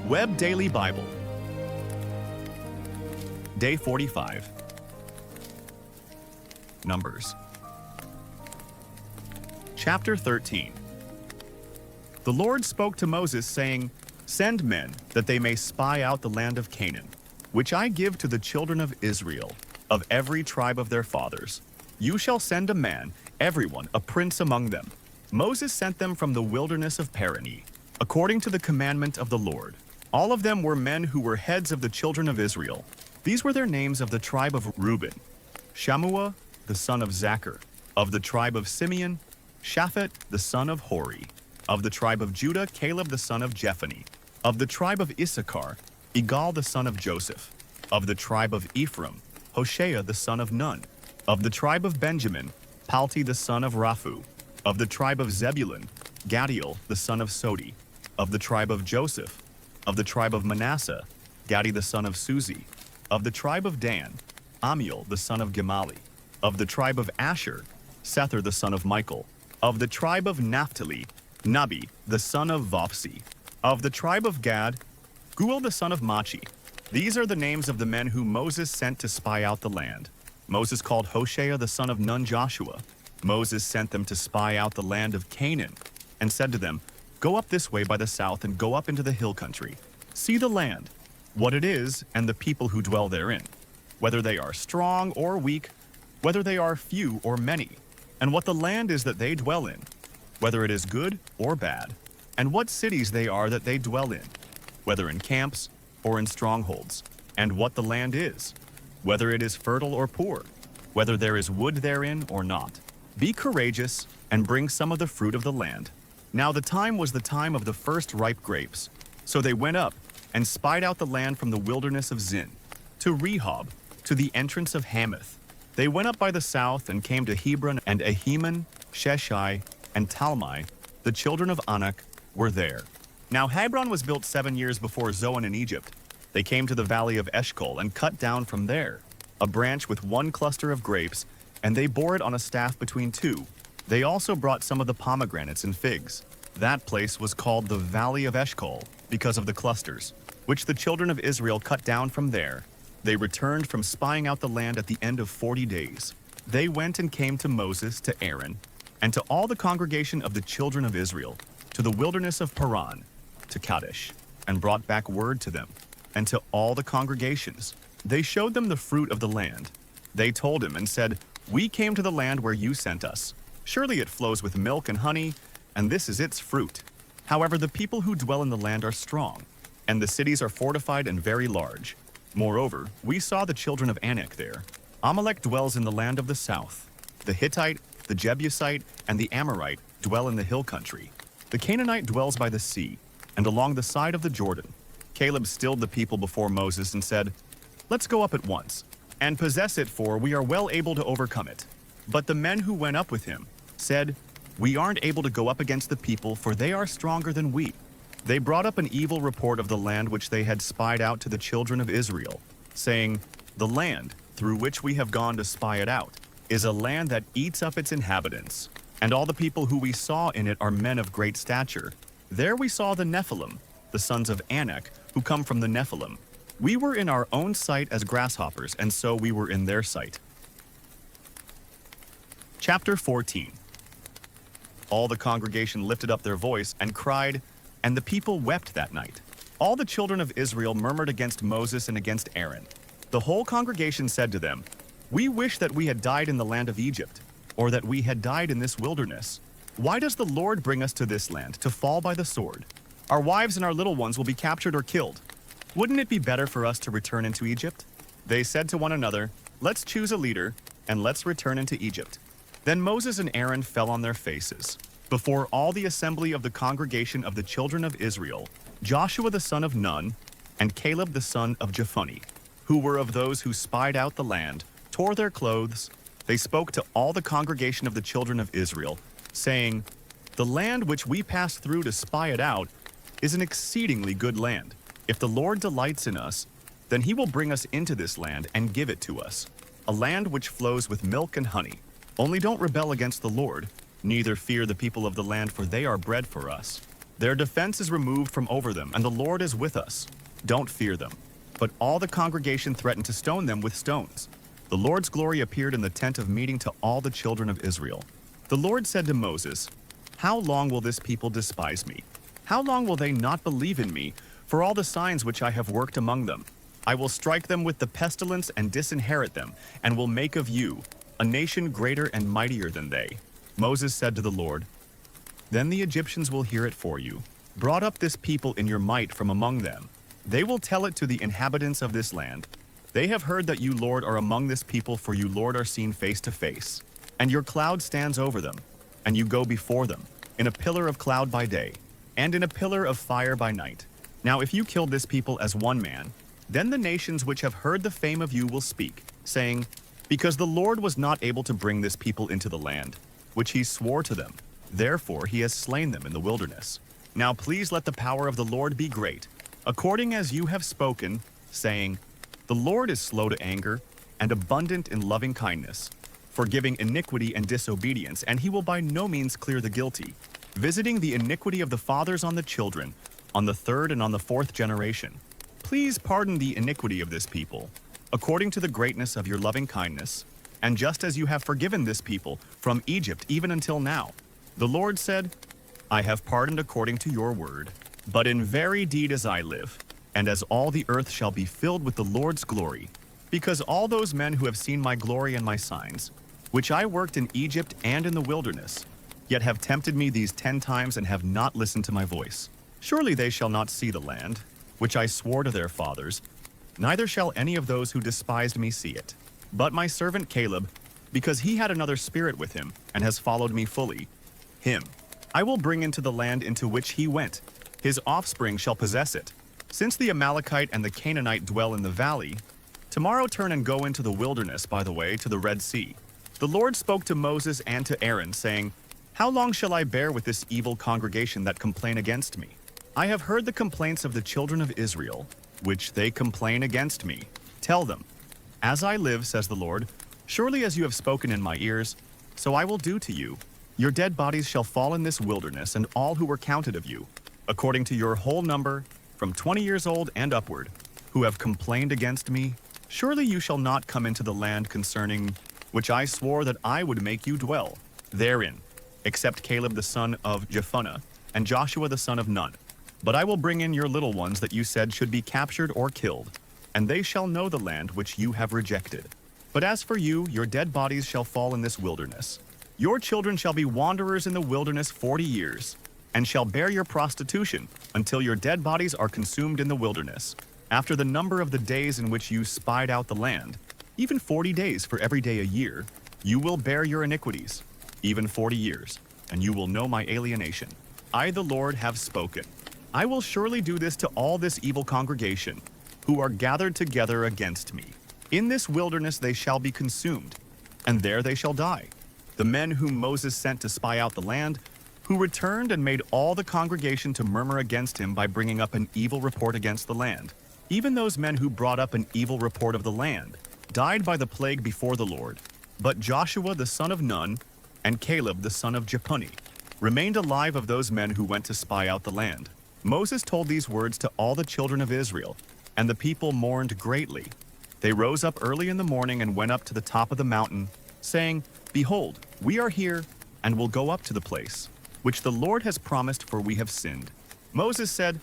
Web Daily Bible. Day 45. Numbers. Chapter 13. The Lord spoke to Moses, saying, "Send men, that they may spy out the land of Canaan, which I give to the children of Israel, of every tribe of their fathers. You shall send a man, everyone a prince among them." Moses sent them from the wilderness of Paran, according to the commandment of the Lord. All of them were men who were heads of the children of Israel. These were their names of the tribe of Reuben: Shammua, the son of Zachar; of the tribe of Simeon, Shaphat, the son of Hori; of the tribe of Judah, Caleb, the son of Jephunneh; of the tribe of Issachar, Igal, the son of Joseph; of the tribe of Ephraim, Hoshea, the son of Nun; of the tribe of Benjamin, Palti, the son of Raphu; of the tribe of Zebulun, Gaddiel, the son of Sodi; of the tribe of Joseph; of the tribe of Manasseh, Gadi, the son of Suzi; of the tribe of Dan, Amiel, the son of Gemali; of the tribe of Asher, Sethur, the son of Michael; of the tribe of Naphtali, Nabi, the son of Vopsi; of the tribe of Gad, Guel, the son of Machi. These are the names of the men whom Moses sent to spy out the land. Moses called Hoshea, the son of Nun, Joshua. Moses sent them to spy out the land of Canaan, and said to them, "Go up this way by the south and go up into the hill country. See the land, what it is, and the people who dwell therein, whether they are strong or weak, whether they are few or many, and what the land is that they dwell in, whether it is good or bad, and what cities they are that they dwell in, whether in camps or in strongholds, and what the land is, whether it is fertile or poor, whether there is wood therein or not. Be courageous and bring some of the fruit of the land." Now the time was the time of the first ripe grapes. So they went up and spied out the land from the wilderness of Zin to Rehob, to the entrance of Hamath. They went up by the south and came to Hebron, and Ahiman, Sheshai, and Talmai, the children of Anak, were there. Now Hebron was built 7 years before Zoan in Egypt. They came to the valley of Eshcol and cut down from there a branch with one cluster of grapes, and they bore it on a staff between two. They also brought some of the pomegranates and figs. That place was called the Valley of Eshcol because of the clusters, which the children of Israel cut down from there. They returned from spying out the land at the end of 40 days. They went and came to Moses, to Aaron, and to all the congregation of the children of Israel, to the wilderness of Paran, to Kadesh, and brought back word to them, and to all the congregations. They showed them the fruit of the land. They told him and said, "We came to the land where you sent us. Surely it flows with milk and honey, and this is its fruit. However, the people who dwell in the land are strong, and the cities are fortified and very large. Moreover, we saw the children of Anak there. Amalek dwells in the land of the south. The Hittite, the Jebusite, and the Amorite dwell in the hill country. The Canaanite dwells by the sea, and along the side of the Jordan." Caleb stilled the people before Moses and said, "Let's go up at once, and possess it, for we are well able to overcome it." But the men who went up with him said, "We aren't able to go up against the people, for they are stronger than we." They brought up an evil report of the land which they had spied out to the children of Israel, saying, "The land, through which we have gone to spy it out, is a land that eats up its inhabitants, and all the people who we saw in it are men of great stature. There we saw the Nephilim, the sons of Anak, who come from the Nephilim. We were in our own sight as grasshoppers, and so we were in their sight." Chapter 14. All the congregation lifted up their voice and cried, and the people wept that night. All the children of Israel murmured against Moses and against Aaron. The whole congregation said to them, "We wish that we had died in the land of Egypt, or that we had died in this wilderness. Why does the Lord bring us to this land, to fall by the sword? Our wives and our little ones will be captured or killed. Wouldn't it be better for us to return into Egypt?" They said to one another, "Let's choose a leader, and let's return into Egypt." Then Moses and Aaron fell on their faces before all the assembly of the congregation of the children of Israel, Joshua the son of Nun, and Caleb the son of Jephunneh, who were of those who spied out the land, tore their clothes. They spoke to all the congregation of the children of Israel, saying, "The land which we passed through to spy it out is an exceedingly good land. If the Lord delights in us, then he will bring us into this land and give it to us, a land which flows with milk and honey. Only don't rebel against the Lord, neither fear the people of the land, for they are bread for us." Their defense is removed from over them, and the Lord is with us. Don't fear them." But all the congregation threatened to stone them with stones. The Lord's glory appeared in the tent of meeting to all the children of Israel. The Lord said to Moses, "How long will this people despise me? How long will they not believe in me for all the signs which I have worked among them? I will strike them with the pestilence and disinherit them, and will make of you a nation greater and mightier than they." Moses said to the Lord, "Then the Egyptians will hear it for you. Brought up this people in your might from among them. They will tell it to the inhabitants of this land. They have heard that you, Lord, are among this people, for you, Lord, are seen face to face. And your cloud stands over them, and you go before them, in a pillar of cloud by day, and in a pillar of fire by night. Now if you kill this people as one man, then the nations which have heard the fame of you will speak, saying, 'Because the Lord was not able to bring this people into the land, which he swore to them, therefore he has slain them in the wilderness. Now please let the power of the Lord be great, according as you have spoken, saying, The Lord is slow to anger and abundant in loving kindness, forgiving iniquity and disobedience, and he will by no means clear the guilty, visiting the iniquity of the fathers on the children, on the third and on the fourth generation. Please pardon the iniquity of this people, according to the greatness of your loving kindness, and just as you have forgiven this people from Egypt even until now." The Lord said, "I have pardoned according to your word, but in very deed as I live, and as all the earth shall be filled with the Lord's glory, because all those men who have seen my glory and my signs, which I worked in Egypt and in the wilderness, yet have tempted me these 10 times and have not listened to my voice. Surely they shall not see the land, which I swore to their fathers, neither shall any of those who despised me see it. But my servant Caleb, because he had another spirit with him, and has followed me fully, him I will bring into the land into which he went. His offspring shall possess it. Since the Amalekite and the Canaanite dwell in the valley, tomorrow turn and go into the wilderness by the way to the Red Sea." The Lord spoke to Moses and to Aaron, saying, "How long shall I bear with this evil congregation that complain against me? I have heard the complaints of the children of Israel, which they complain against me. Tell them, as I live, says the Lord, surely as you have spoken in my ears, so I will do to you. Your dead bodies shall fall in this wilderness, and all who were counted of you, according to your whole number, from 20 years old and upward, who have complained against me. Surely you shall not come into the land concerning which I swore that I would make you dwell therein, except Caleb the son of Jephunneh, and Joshua the son of Nun. But I will bring in your little ones that you said should be captured or killed, and they shall know the land which you have rejected. But as for you, your dead bodies shall fall in this wilderness. Your children shall be wanderers in the wilderness 40 years, and shall bear your prostitution until your dead bodies are consumed in the wilderness. After the number of the days in which you spied out the land, even 40 days for every day a year, you will bear your iniquities, even 40 years, and you will know my alienation. I, the Lord, have spoken. I will surely do this to all this evil congregation, who are gathered together against me. In this wilderness they shall be consumed, and there they shall die. The men whom Moses sent to spy out the land, who returned and made all the congregation to murmur against him by bringing up an evil report against the land. Even those men who brought up an evil report of the land died by the plague before the Lord. But Joshua the son of Nun and Caleb the son of Jephunneh remained alive of those men who went to spy out the land. Moses told these words to all the children of Israel, and the people mourned greatly. They rose up early in the morning and went up to the top of the mountain, saying, Behold, we are here, and will go up to the place which the Lord has promised, for we have sinned. Moses said,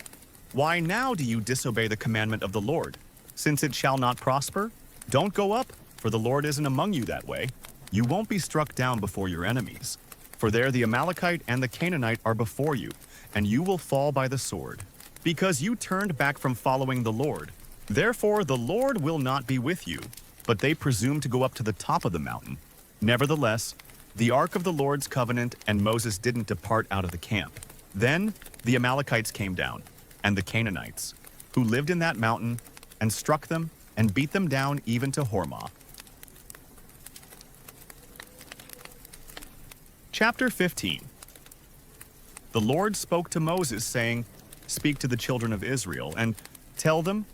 Why now do you disobey the commandment of the Lord? Since it shall not prosper, don't go up, for the Lord isn't among you that way. You won't be struck down before your enemies. For there the Amalekite and the Canaanite are before you, and you will fall by the sword, because you turned back from following the Lord. Therefore the Lord will not be with you, but they presume to go up to the top of the mountain. Nevertheless, the ark of the Lord's covenant and Moses didn't depart out of the camp. Then the Amalekites came down, and the Canaanites, who lived in that mountain, and struck them and beat them down even to Hormah. Chapter 15. The Lord spoke to Moses, saying, Speak to the children of Israel, and tell them,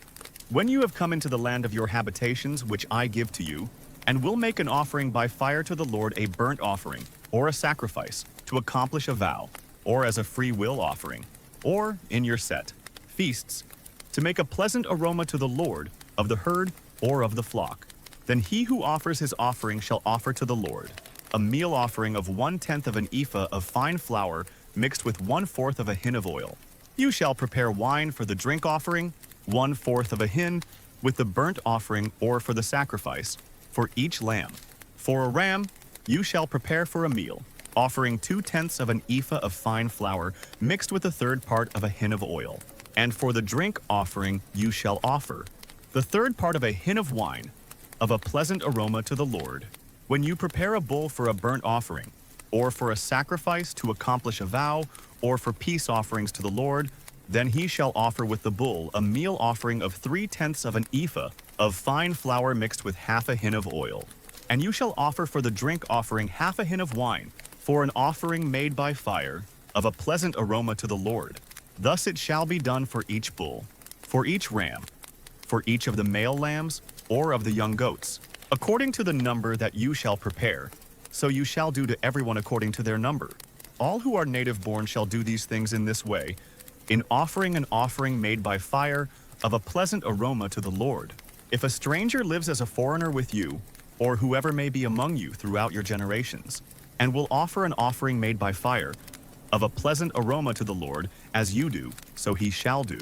When you have come into the land of your habitations, which I give to you, and will make an offering by fire to the Lord, a burnt offering, or a sacrifice, to accomplish a vow, or as a free will offering, or in your set, feasts, to make a pleasant aroma to the Lord of the herd or of the flock. Then he who offers his offering shall offer to the Lord a meal offering of 1/10 of an ephah of fine flour mixed with 1/4 of a hin of oil. You shall prepare wine for the drink offering, 1/4 of a hin, with the burnt offering or for the sacrifice, for each lamb. For a ram, you shall prepare for a meal, offering 2/10 of an ephah of fine flour mixed with a third part of a hin of oil. And for the drink offering you shall offer the third part of a hin of wine, of a pleasant aroma to the Lord. When you prepare a bull for a burnt offering, or for a sacrifice to accomplish a vow, or for peace offerings to the Lord, then he shall offer with the bull a meal offering of 3/10 of an ephah of fine flour mixed with half a hin of oil. And you shall offer for the drink offering half a hin of wine, for an offering made by fire, of a pleasant aroma to the Lord. Thus it shall be done for each bull, for each ram, for each of the male lambs, or of the young goats, according to the number that you shall prepare. So you shall do to everyone according to their number. All who are native-born shall do these things in this way, in offering an offering made by fire of a pleasant aroma to the Lord. If a stranger lives as a foreigner with you, or whoever may be among you throughout your generations, and will offer an offering made by fire of a pleasant aroma to the Lord, as you do, so he shall do.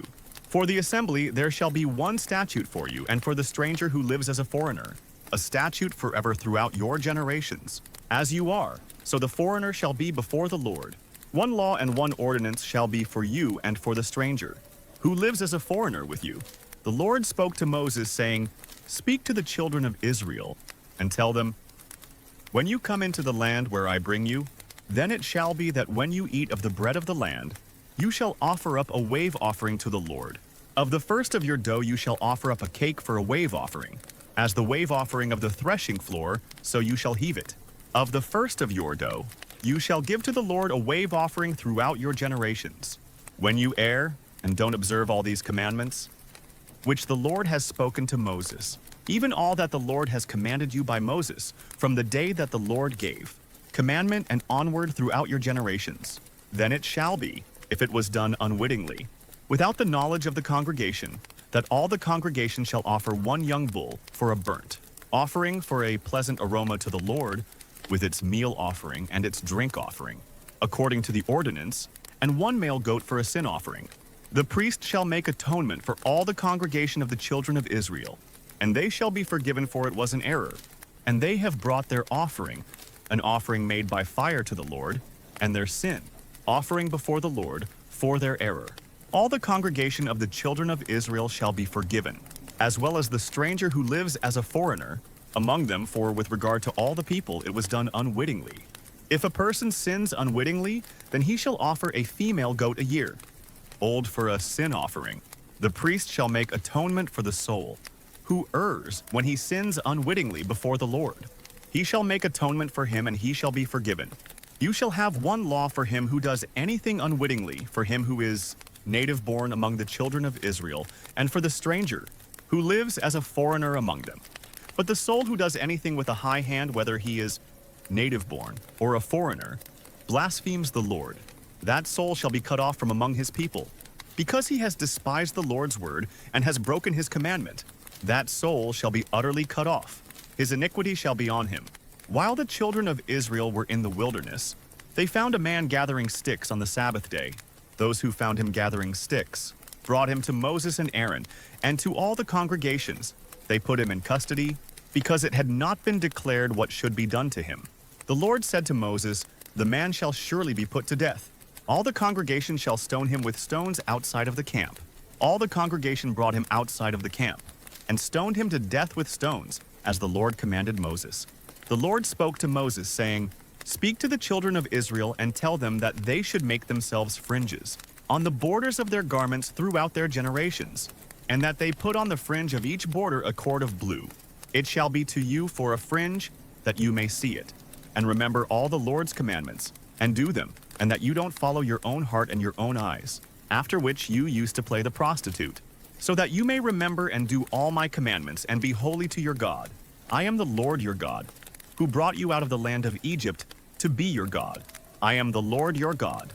For the assembly there shall be one statute for you, and for the stranger who lives as a foreigner, a statute forever throughout your generations. As you are, so the foreigner shall be before the Lord. One law and one ordinance shall be for you and for the stranger, who lives as a foreigner with you. The Lord spoke to Moses, saying, Speak to the children of Israel, and tell them, When you come into the land where I bring you, then it shall be that when you eat of the bread of the land, you shall offer up a wave offering to the Lord. Of the first of your dough you shall offer up a cake for a wave offering. As the wave offering of the threshing floor, so you shall heave it. Of the first of your dough, you shall give to the Lord a wave offering throughout your generations. When you err and don't observe all these commandments, which the Lord has spoken to Moses, even all that the Lord has commanded you by Moses, from the day that the Lord gave commandment and onward throughout your generations, then it shall be, if it was done unwittingly, without the knowledge of the congregation, that all the congregation shall offer one young bull for a burnt offering for a pleasant aroma to the Lord, with its meal offering and its drink offering, according to the ordinance, and one male goat for a sin offering. The priest shall make atonement for all the congregation of the children of Israel, and they shall be forgiven, for it was an error. And they have brought their offering, an offering made by fire to the Lord, and their sin, offering before the Lord, for their error. All the congregation of the children of Israel shall be forgiven, as well as the stranger who lives as a foreigner among them, for with regard to all the people it was done unwittingly. If a person sins unwittingly, then he shall offer a female goat a year, old for a sin offering. The priest shall make atonement for the soul, who errs when he sins unwittingly before the Lord. He shall make atonement for him, and he shall be forgiven. You shall have one law for him who does anything unwittingly, for him who is native-born among the children of Israel, and for the stranger, who lives as a foreigner among them. But the soul who does anything with a high hand, whether he is native-born or a foreigner, blasphemes the Lord. That soul shall be cut off from among his people. Because he has despised the Lord's word and has broken his commandment, that soul shall be utterly cut off. His iniquity shall be on him. While the children of Israel were in the wilderness, they found a man gathering sticks on the Sabbath day. Those who found him gathering sticks brought him to Moses and Aaron, and to all the congregations. They put him in custody, because it had not been declared what should be done to him. The Lord said to Moses, The man shall surely be put to death. All the congregation shall stone him with stones outside of the camp. All the congregation brought him outside of the camp, and stoned him to death with stones, as the Lord commanded Moses. The Lord spoke to Moses, saying, Speak to the children of Israel and tell them that they should make themselves fringes on the borders of their garments throughout their generations, and that they put on the fringe of each border a cord of blue. It shall be to you for a fringe, that you may see it. And remember all the Lord's commandments, and do them, and that you don't follow your own heart and your own eyes, after which you used to play the prostitute, so that you may remember and do all my commandments, and be holy to your God. I am the Lord your God, who brought you out of the land of Egypt to be your God. I am the Lord your God.